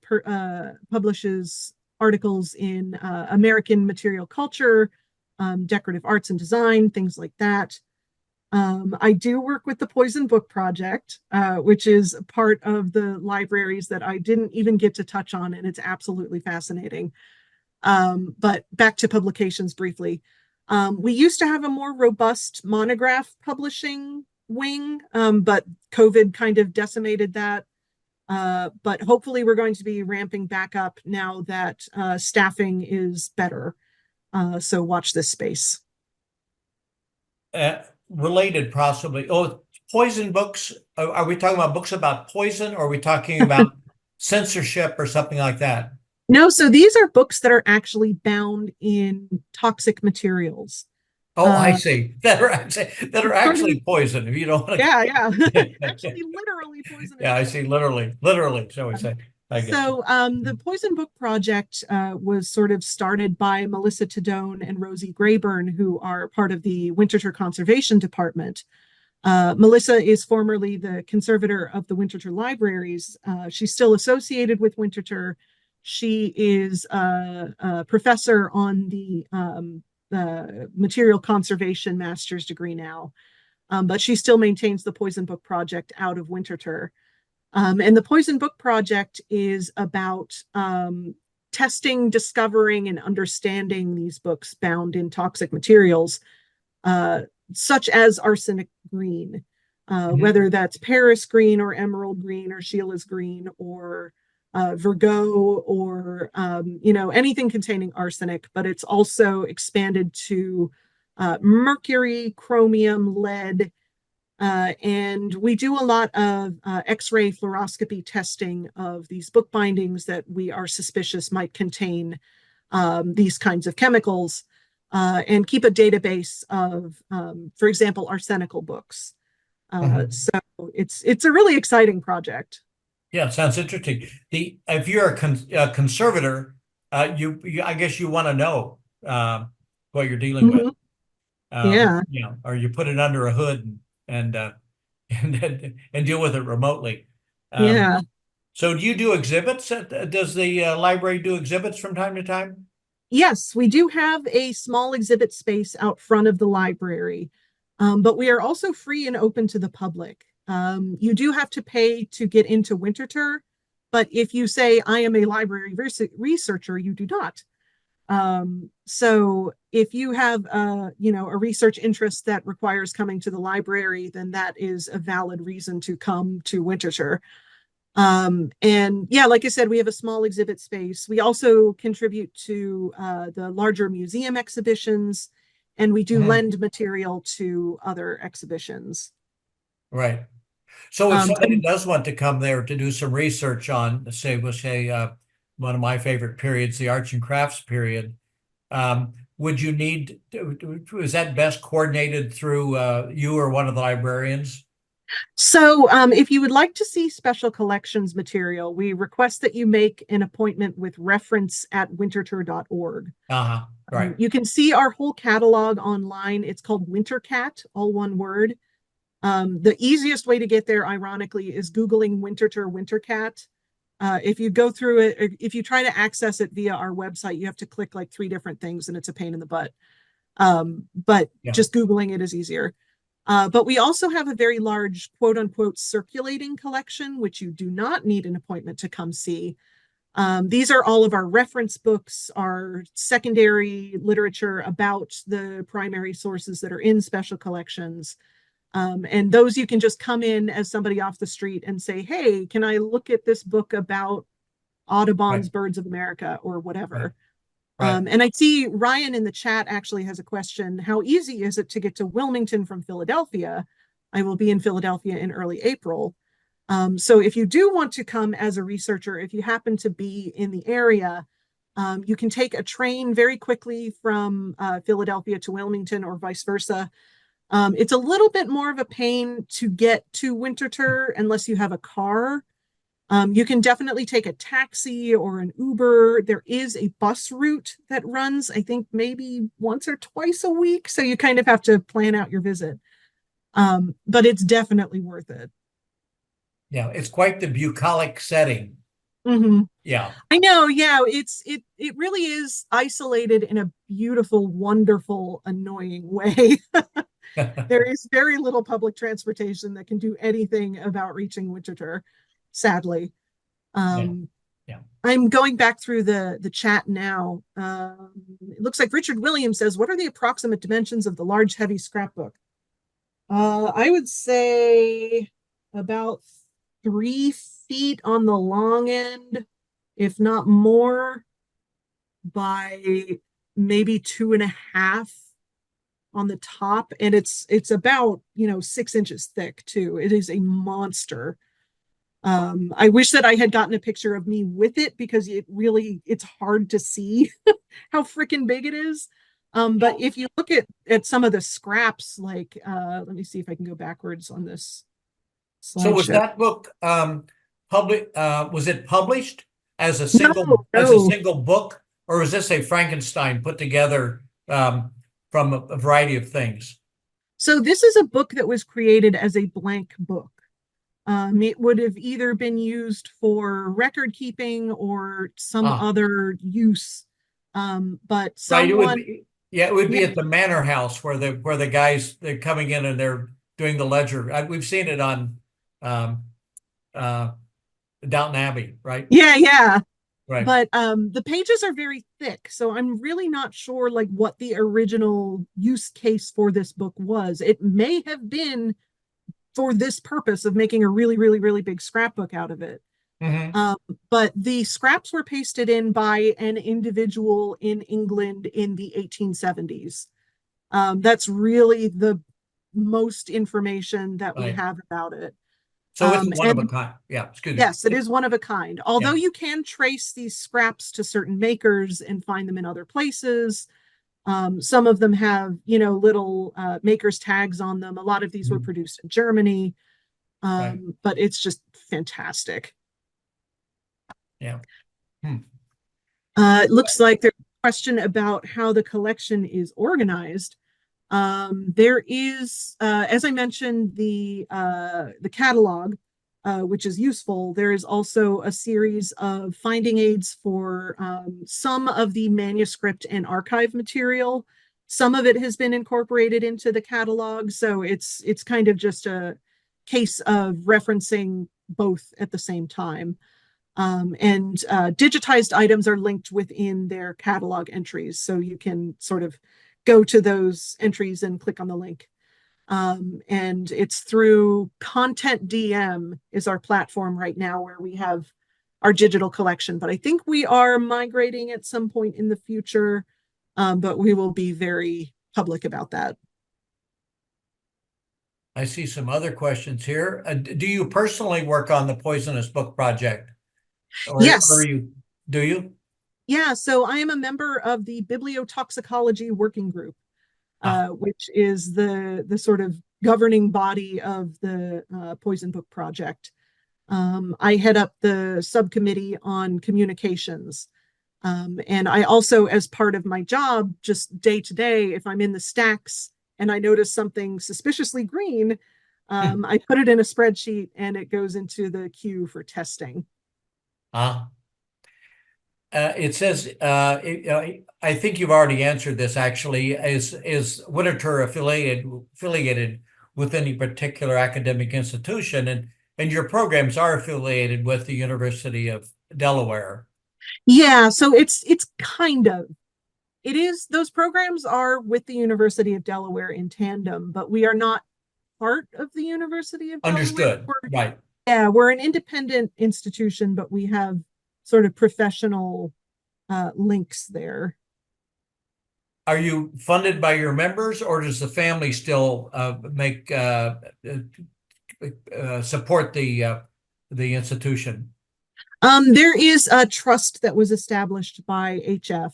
publishes articles in American material culture, decorative arts and design, things like that. I do work with the Poison Book Project, which is part of the libraries that I didn't even get to touch on, and it's absolutely fascinating. But back to publications briefly. We used to have a more robust monograph publishing wing, but COVID kind of decimated that. But hopefully we're going to be ramping back up now that staffing is better. So watch this space.
Related possibly. Oh, poison books. Are we talking about books about poison, or are we talking about censorship or something like that?
No, so these are books that are actually bound in toxic materials.
Oh, I see. That are actually poison. If you don't want to.
Yeah. Actually, literally poison.
Yeah, I see. Literally, shall we say?
So the Poison Book Project was sort of started by Melissa Tadone and Rosie Grayburn, who are part of the Winterthur Conservation Department. Melissa is formerly the conservator of the Winterthur Libraries. She's still associated with Winterthur. She is a professor on the material conservation master's degree now, but she still maintains the Poison Book Project out of Winterthur. And the Poison Book Project is about testing, discovering, and understanding these books bound in toxic materials, such as arsenic green, whether that's Paris green or emerald green or Sheila's green or Virgo or anything containing arsenic. But it's also expanded to mercury, chromium, lead. And we do a lot of X-ray fluoroscopy testing of these book bindings that we are suspicious might contain these kinds of chemicals, and keep a database of, for example, arsenical books. So it's a really exciting project.
Yeah, it sounds interesting. If you're a conservator, you I guess you want to know what you're dealing with.
Yeah.
Or you put it under a hood and deal with it remotely.
Yeah.
So do you do exhibits? Does the library do exhibits from time to time?
Yes, we do have a small exhibit space out front of the library, but we are also free and open to the public. You do have to pay to get into Winterthur, but if you say, I am a library researcher, you do not. So if you have a research interest that requires coming to the library, then that is a valid reason to come to Winterthur. And yeah, like I said, we have a small exhibit space. We also contribute to the larger museum exhibitions, and we do lend material to other exhibitions.
Right. So if somebody does want to come there to do some research on, we'll say one of my favorite periods, the arts and crafts period, would you need, is that best coordinated through you or one of the librarians?
So if you would like to see special collections material, we request that you make an appointment with reference@winterthur.org.
Right.
You can see our whole catalog online. It's called WinterCat, all one word. The easiest way to get there, ironically, is Googling Winterthur WinterCat. If you go through it, if you try to access it via our website, you have to click like 3 different things and it's a pain in the butt. But just Googling it is easier. But we also have a very large quote unquote circulating collection, which you do not need an appointment to come see. These are all of our reference books, our secondary literature about the primary sources that are in special collections. And those you can just come in as somebody off the street and say, hey, can I look at this book about Audubon's Birds of America or whatever? And I see Ryan in the chat actually has a question. How easy is it to get to Wilmington from Philadelphia? I will be in Philadelphia in early April. So if you do want to come as a researcher, if you happen to be in the area, you can take a train very quickly from Philadelphia to Wilmington or vice versa. It's a little bit more of a pain to get to Winterthur unless you have a car. You can definitely take a taxi or an Uber. There is a bus route that runs, I think, maybe once or twice a week. So you kind of have to plan out your visit. But it's definitely worth it.
Yeah, it's quite the bucolic setting. Yeah.
I know. Yeah, it really is isolated in a beautiful, wonderful, annoying way. There is very little public transportation that can do anything about reaching Winterthur, sadly.
Yeah.
I'm going back through the chat now. It looks like Richard Williams says, what are the approximate dimensions of the large, heavy scrapbook? I would say about 3 feet on the long end, if not more, by maybe 2.5 on the top. And it's about, 6 inches thick too. It is a monster. I wish that I had gotten a picture of me with it because it's hard to see how freaking big it is. But if you look at some of the scraps, like let me see if I can go backwards on this slideshow.
So was that book was it published as a single book, or was this a Frankenstein put together from a variety of things?
So this is a book that was created as a blank book. It would have either been used for record keeping or some other use. But someone,
it would be at the Manor House where the guys, they're coming in and they're doing the ledger. We've seen it on Downton Abbey, right?
Yeah.
Right.
But the pages are very thick, so I'm really not sure like what the original use case for this book was. It may have been for this purpose of making a really, really, really big scrapbook out of it. But the scraps were pasted in by an individual in England in the 1870s. That's really the most information that we have about it.
So it's one of a kind. Yeah, excuse me.
Yes, it is one of a kind. Although you can trace these scraps to certain makers and find them in other places. Some of them have, little makers tags on them. A lot of these were produced in Germany, but it's just fantastic.
Yeah.
It looks like there's a question about how the collection is organized. There is, as I mentioned, the catalog, which is useful. There is also a series of finding aids for some of the manuscript and archive material. Some of it has been incorporated into the catalog, so it's kind of just a case of referencing both at the same time. And digitized items are linked within their catalog entries, so you can sort of go to those entries and click on the link. And it's through Content DM is our platform right now where we have our digital collection. But I think we are migrating at some point in the future, but we will be very public about that.
I see some other questions here. Do you personally work on the Poisonous Book Project?
Yes.
Do you?
Yeah, so I am a member of the Bibliotoxicology Working Group, which is the sort of governing body of the Poison Book Project. I head up the subcommittee on communications. And I also, as part of my job, just day to day, if I'm in the stacks and I notice something suspiciously green, I put it in a spreadsheet and it goes into the queue for testing.
It says, I think you've already answered this actually, is Winterthur affiliated with any particular academic institution, and your programs are affiliated with the University of Delaware?
Yeah, so it's kind of. It is, those programs are with the University of Delaware in tandem, but we are not part of the University of Delaware.
Understood, right.
Yeah, we're an independent institution, but we have sort of professional links there.
Are you funded by your members, or does the family still support the institution?
There is a trust that was established by HF,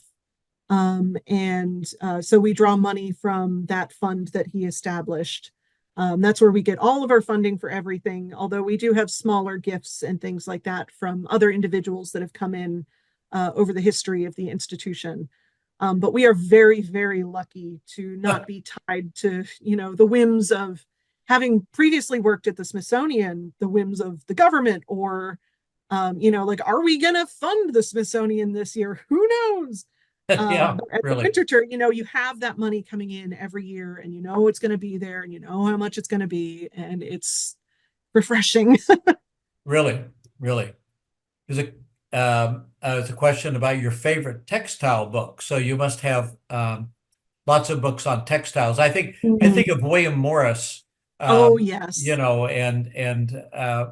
and so we draw money from that fund that he established. That's where we get all of our funding for everything, although we do have smaller gifts and things like that from other individuals that have come in over the history of the institution. But we are very, very lucky to not be tied to, the whims of having previously worked at the Smithsonian, the whims of the government, or, like, are we going to fund the Smithsonian this year? Who knows?
Yeah,
At the
really.
Winterthur, you have that money coming in every year, and it's going to be there, and how much it's going to be, and it's refreshing.
Really, really. There's a question about your favorite textile book. So you must have lots of books on textiles. I think of William Morris,
Oh,
you
yes.
know, and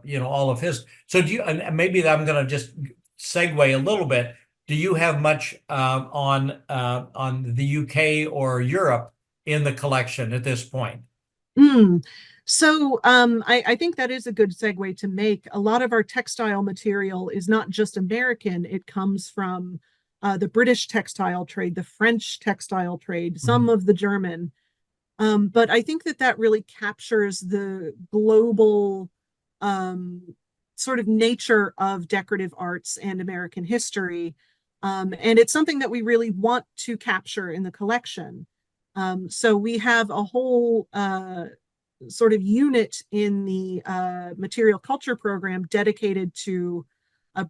you know, all of his. So do you? And maybe I'm going to just segue a little bit. Do you have much on the UK or Europe in the collection at this point?
Mm. So I think that is a good segue to make. A lot of our textile material is not just American, it comes from the British textile trade, the French textile trade, some
Mhm.
of the German. But I think that that really captures the global um, sort of nature of decorative arts and American history. And it's something that we really want to capture in the collection. So we have a whole sort of unit in the material culture program dedicated to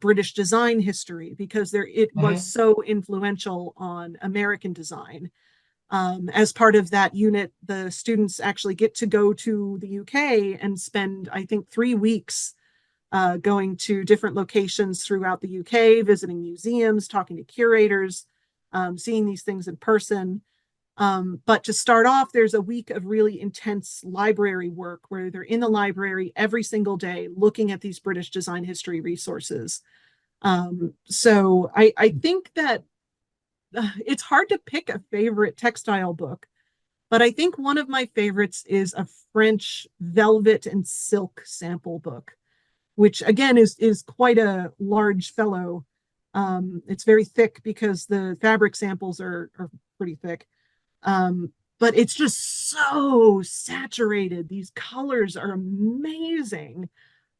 British design history because it was
Mhm.
so influential on American design. As part of that unit, the students actually get to go to the UK and spend, I think, 3 weeks going to different locations throughout the UK, visiting museums, talking to curators, seeing these things in person. But to start off, there's a week of really intense library work where they're in the library every single day looking at these British design history resources. So I think that it's hard to pick a favorite textile book, but I think one of my favorites is a French velvet and silk sample book, which again is quite a large fellow. It's very thick because the fabric samples are pretty thick. But it's just so saturated. These colors are amazing.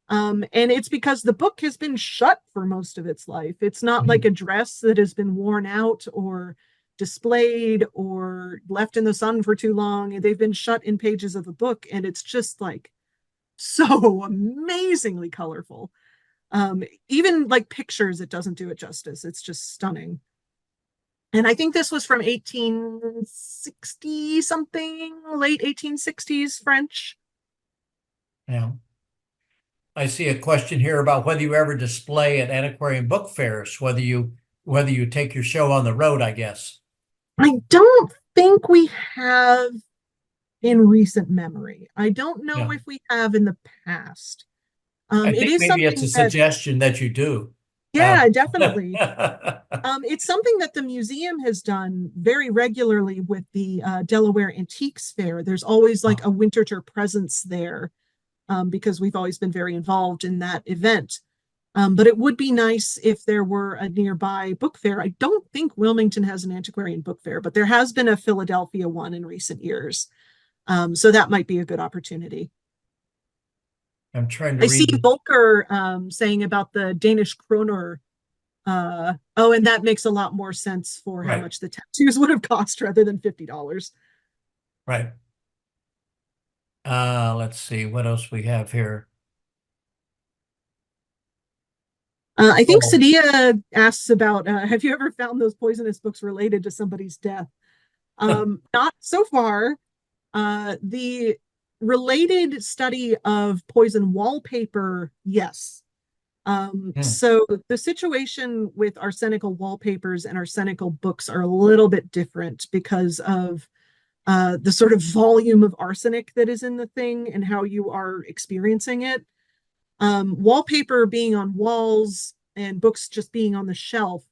And it's because the book has been shut for most of its life. It's not like
Mhm.
a dress that has been worn out or displayed or left in the sun for too long. They've been shut in pages of a book, and it's just like so amazingly colorful. Even like pictures, it doesn't do it justice. It's just stunning. And I think this was from 1860 something, late 1860s French.
Yeah. I see a question here about whether you ever display at antiquarian book fairs, whether you take your show on the road, I guess.
I don't think we have in recent memory. I don't know
Yeah.
if we have in the past.
I
It
think
is
maybe it's a
something that,
suggestion that you do.
yeah,
Um,
definitely. It's something that the museum has done very regularly with the Delaware Antiques Fair. There's always like a Winterthur presence there because we've always been very involved in that event. But it would be nice if there were a nearby book fair. I don't think Wilmington has an antiquarian book fair, but there has been a Philadelphia one in recent years. So that might be a good opportunity.
I'm trying to
I see
read.
Volker saying about the Danish kroner. Oh, and that makes a lot more sense for how
Right,
much the tattoos would have cost rather than $50.
right. Let's see what else we have here.
I think
Oh,
Sadia asks about have you ever found those poisonous books related to somebody's death? Not so far. The related study of poison wallpaper, yes.
hmm.
So the situation with arsenical wallpapers and arsenical books are a little bit different because of the sort of volume of arsenic that is in the thing and how you are experiencing it. Wallpaper being on walls and books just being on the shelf,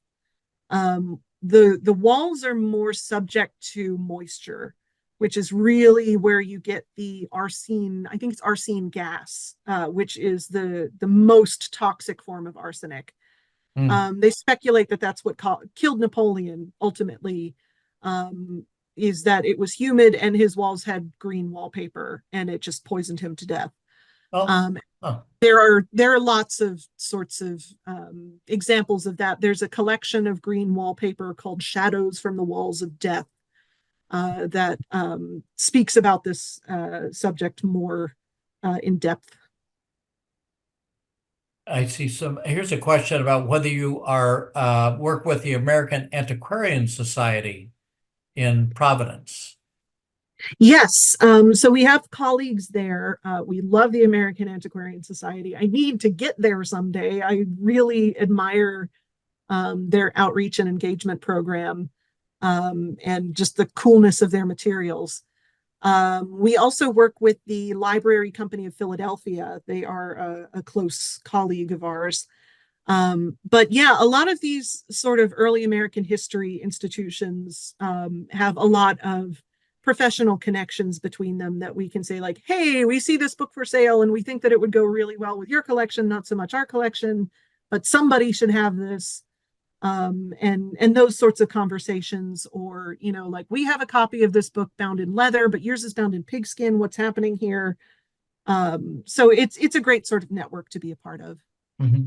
the walls are more subject to moisture, which is really where you get the arsine. I think it's arsine gas, which is the most toxic form of arsenic.
Hmm.
They speculate that that's what killed Napoleon ultimately. Is that it was humid and his walls had green wallpaper and it just poisoned him to death.
Oh,
Um,
oh,
there are lots of sorts of examples of that. There's a collection of green wallpaper called Shadows from the Walls of Death that speaks about this subject more in depth.
I see here's a question about whether you are work with the American Antiquarian Society in Providence.
Yes. So we have colleagues there. We love the American Antiquarian Society. I need to get there someday. I really admire their outreach and engagement program, and just the coolness of their materials. We also work with the Library Company of Philadelphia. They are a close colleague of ours. But yeah, a lot of these sort of early American history institutions have a lot of professional connections between them that we can say, like, hey, we see this book for sale and we think that it would go really well with your collection, not so much our collection, but somebody should have this. And those sorts of conversations, or, you know, like, we have a copy of this book bound in leather, but yours is bound in pigskin. What's happening here? So it's a great sort of network to be a part of.
Mm-hmm.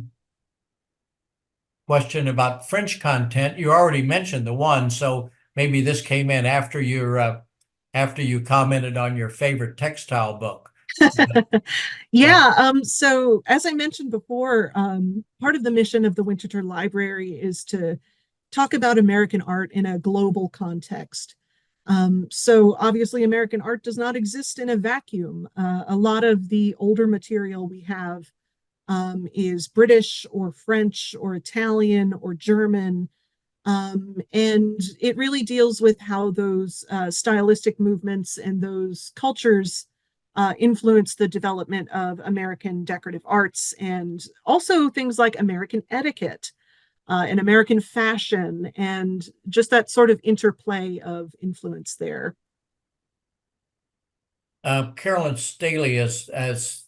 Question about French content. You already mentioned the one, so maybe this came in after you commented on your favorite textile book.
Yeah. So as I mentioned before, part of the mission of the Winterthur Library is to talk about American art in a global context. So obviously, American art does not exist in a vacuum. A lot of the older material we have is British or French or Italian or German. And it really deals with how those stylistic movements and those cultures influence the development of American decorative arts, and also things like American etiquette and American fashion, and just that sort of interplay of influence there.
Carolyn Staley has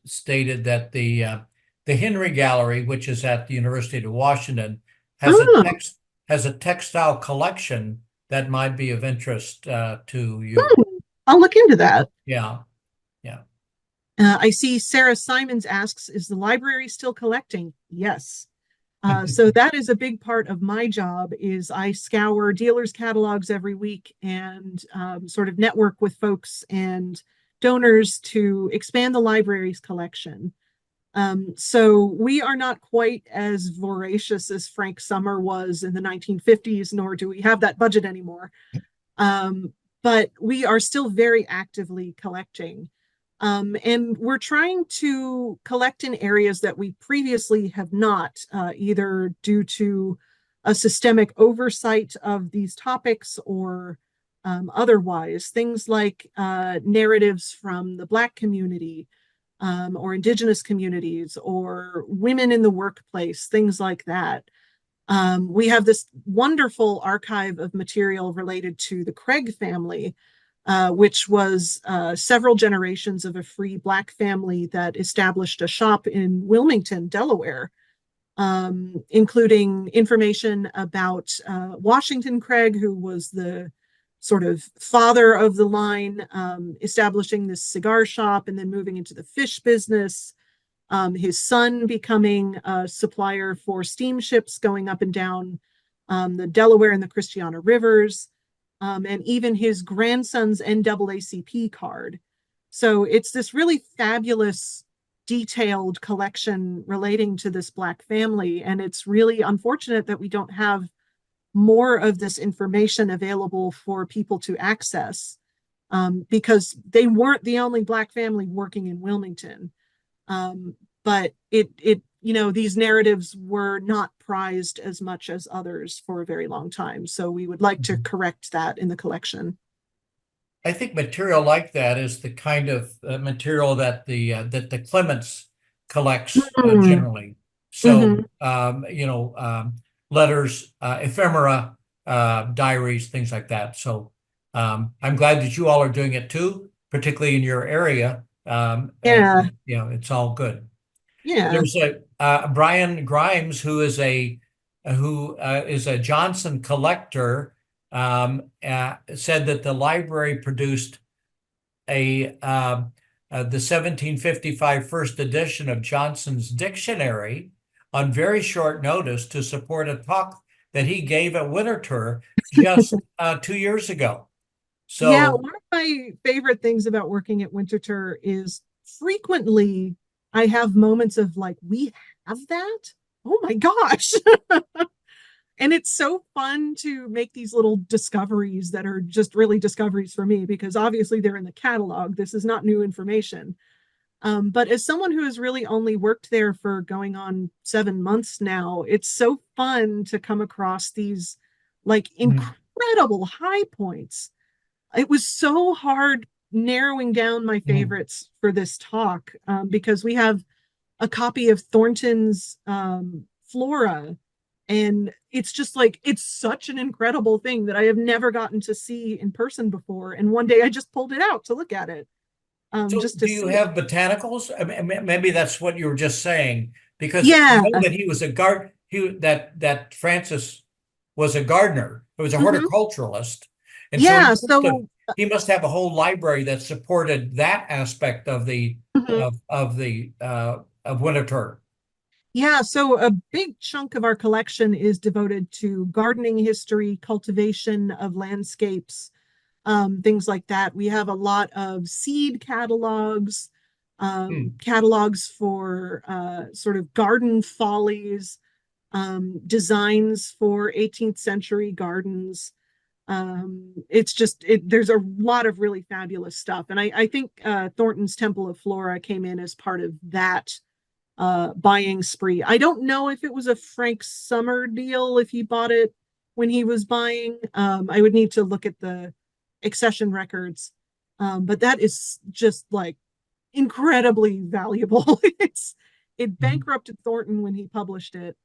stated that the Henry Gallery, which is at the University of Washington, has a textile collection that might be of interest to you.
I'll look into that.
Yeah, yeah.
I see Sarah Simons asks, is the library still collecting? Yes. So that is a big part of my job. Is I scour dealers' catalogs every week and sort of network with folks and donors to expand the library's collection. So we are not quite as voracious as Frank Summer was in the 1950s, nor do we have that budget anymore. But we are still very actively collecting. And we're trying to collect in areas that we previously have not, either due to a systemic oversight of these topics or otherwise. Things like narratives from the Black community, or Indigenous communities, or women in the workplace, things like that. We have this wonderful archive of material related to the Craig family, which was several generations of a free Black family that established a shop in Wilmington, Delaware, including information about Washington Craig, who was the sort of father of the line, establishing this cigar shop and then moving into the fish business. His son becoming a supplier for steamships going up and down the Delaware and the Christiana rivers. And even his grandson's NAACP card. So it's this really fabulous, detailed collection relating to this Black family. And it's really unfortunate that we don't have more of this information available for people to access, because they weren't the only Black family working in Wilmington. But these narratives were not prized as much as others for a very long time. So we would like to correct that in the collection.
I think material like that is the kind of material that the Clements collects generally. So, letters, ephemera, diaries, things like that. So I'm glad that you all are doing it too, particularly in your area. It's all good.
Yeah.
There's a Brian Grimes who is a Johnson collector. Said that the library produced the 1755 first edition of Johnson's dictionary on very short notice to support a talk that he gave at Winterthur just 2 years ago. So
yeah, one of my favorite things about working at Winterthur is frequently I have moments of like, we have that? Oh my gosh. And it's so fun to make these little discoveries that are just really discoveries for me, because obviously they're in the catalog. This is not new information. But as someone who has really only worked there for going on 7 months now, it's so fun to come across these like incredible high points. It was so hard narrowing down my favorites for this talk, because we have a copy of Thornton's Flora, and it's just like, it's such an incredible thing that I have never gotten to see in person before. And one day I just pulled it out to look at it.
So
Just to
do you
see
have botanicals? I mean, maybe that's what you were just saying, because I
Yeah.
know that he was a that Francis was a gardener. He was a
Mhm.
horticulturalist. And so
Yeah. So,
he must have a whole library that supported that aspect of the
mhm.
of Winterthur.
Yeah. So a big chunk of our collection is devoted to gardening history, cultivation of landscapes, things like that. We have a lot of seed catalogs, catalogs for sort of garden follies, designs for 18th century gardens. It's just, there's a lot of really fabulous stuff. And I think Thornton's Temple of Flora came in as part of that buying spree. I don't know if it was a Frank Summer deal, if he bought it when he was buying. I would need to look at the accession records. But that is just like incredibly valuable. It bankrupted Thornton when he published it.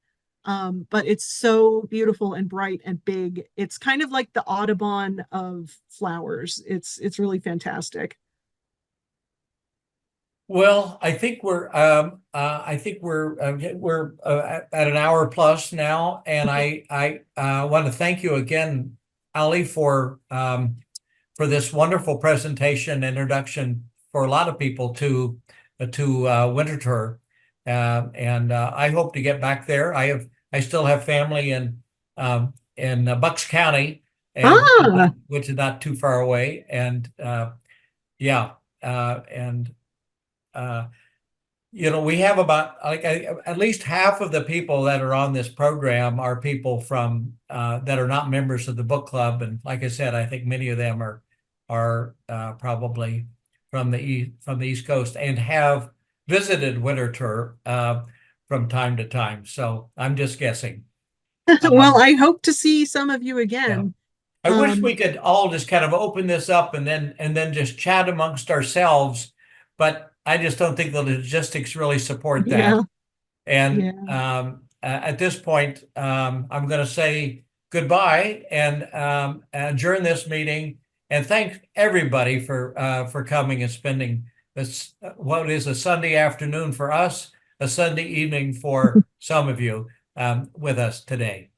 But it's so beautiful and bright and big. It's kind of like the Audubon of flowers. It's really fantastic.
Well, we're at an hour plus now, and I want to thank you again, Ali, for this wonderful presentation introduction for a lot of people to Winterthur, and I hope to get back there. I still have family in Bucks County, and
Ah,
which is not too far away, and yeah, and uh, we have about at least half of the people that are on this program are people from that are not members of the book club, and like I said, I think many of them are probably from the East Coast and have visited Winterthur from time to time. So I'm just guessing.
well,
Um,
I hope to see some of you
yeah.
again.
I wish
Um,
we could all just kind of open this up and then just chat amongst ourselves, but I just don't think the logistics really support that.
yeah,
And
yeah.
at this point, I'm going to say goodbye and adjourn this meeting and thank everybody for coming and spending this what is a Sunday afternoon for us, a Sunday evening for some of you with us today.